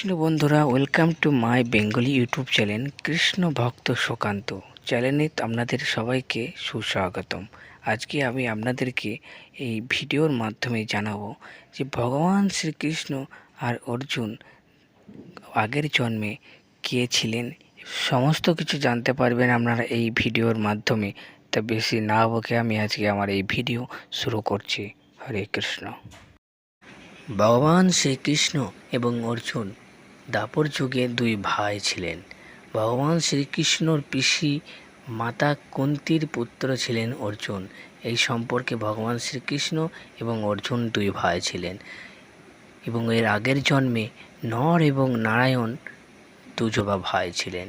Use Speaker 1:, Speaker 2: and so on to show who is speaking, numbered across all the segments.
Speaker 1: কৃষ্ণ বন্ধুরা, welcome to my Bengali YouTube channel Krishna ভক্ত সুকান্ত চ্যানেলে আপনাদের সবাইকে সুস্বাগতম। আজকে আমি আপনাদেরকে এই ভিডিওর মাধ্যমে জানাবো যে ভগবান শ্রীকৃষ্ণ আর অর্জুন আগের জন্মে কে ছিলেন। সমস্ত কিছু জানতে পারবেন আপনারা এই ভিডিওর মাধ্যমে। তা বেশি না বকে আমি আজকে আমার এই ভিডিও শুরু করছি। হরে কৃষ্ণ। ভগবান শ্রীকৃষ্ণ এবং অর্জুন দাপর যুগে দুই ভাই ছিলেন। ভগবান শ্রীকৃষ্ণর পিসি মাতা কুন্তির পুত্র ছিলেন অর্জুন। এই সম্পর্কে ভগবান শ্রীকৃষ্ণ এবং অর্জুন দুই ভাই ছিলেন এবং এর আগের জন্মে নর এবং নারায়ণ দুজোবা ভাই ছিলেন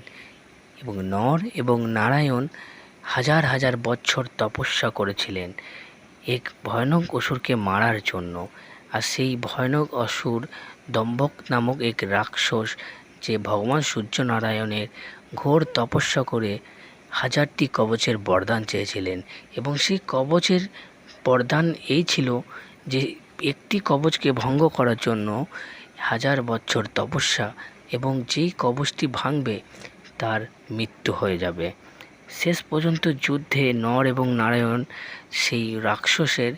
Speaker 1: এবং নর এবং নারায়ণ হাজার হাজার বছর তপস্যা করেছিলেন এক ভয়ানক অসুরকে মারার জন্য। আর সেই ভয়ানক অসুর দম্ভক নামক এক রাক্ষস, যে ভগবান সূর্যনারায়ণের ঘোর তপস্যা করে হাজারটি কবচের বরদান চেয়েছিলেন এবং সেই কবচের বরদান এই ছিল যে একটি কবচকে ভঙ্গ করার জন্য হাজার বছর তপস্যা এবং যেই কবচটি ভাঙবে তার মৃত্যু হয়ে যাবে। শেষ পর্যন্ত যুদ্ধে নর এবং নারায়ণ সেই রাক্ষসের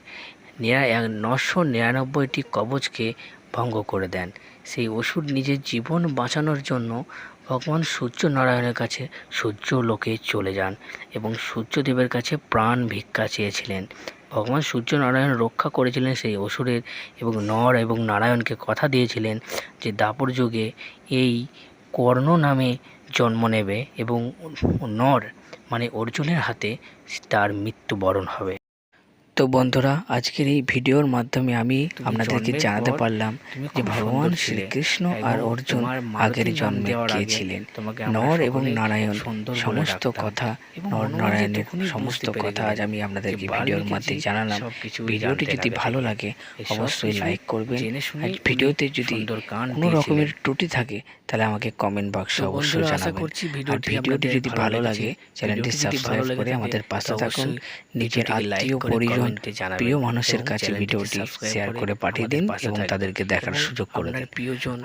Speaker 1: 999টি কবচকে ভঙ্গ করে দেন। সেই অসুর নিজের জীবন বাঁচানোর জন্য ভগবান সূর্যনারায়ণের কাছে সূর্যলোকে চলে যান এবং সূর্যদেবের কাছে প্রাণ ভিক্ষা চেয়েছিলেন। ভগবান সূর্যনারায়ণ রক্ষা করেছিলেন সেই অসুরের এবং নর এবং নারায়ণকে কথা দিয়েছিলেন যে দাপর যুগে এই কর্ণ নামে জন্ম নেবে এবং নর মানে অর্জুনের হাতে তার মৃত্যুবরণ হবে। তো বন্ধুরা, আজকের এই ভিডিওর মাধ্যমে আমি আপনাদেরকে জানাতে পারলাম যে ভগবান শ্রীকৃষ্ণ আর অর্জুন আগের জন্মে কে ছিলেন। নর এবং নারায়ণ সমস্ত কথা, নর নারায়ণের সমস্ত কথা আজ আমি আপনাদেরকে ভিডিওর মাধ্যমে জানালাম। ভিডিওটি যদি ভালো লাগে অবশ্যই লাইক করবেন। আর ভিডিওতে যদি কোনো রকমের ত্রুটি থাকে তাহলে আমাকে কমেন্ট বক্সে অবশ্যই জানাবেন। আর ভিডিওটি যদি ভালো লাগে চ্যানেলটি সাবস্ক্রাইব করে আমাদের পাশে থাকুন। নিজের আত্মীয় পরিজন প্রিয় মানুষের কাছে ভিডিওটি শেয়ার করে পাঠিয়ে দিন এবং তাদেরকে দেখার সুযোগ করে দিন।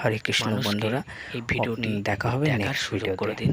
Speaker 1: হরে কৃষ্ণ বন্ধুরা, এই ভিডিওটি দেখা হবে নেক্সট ভিডিওতে।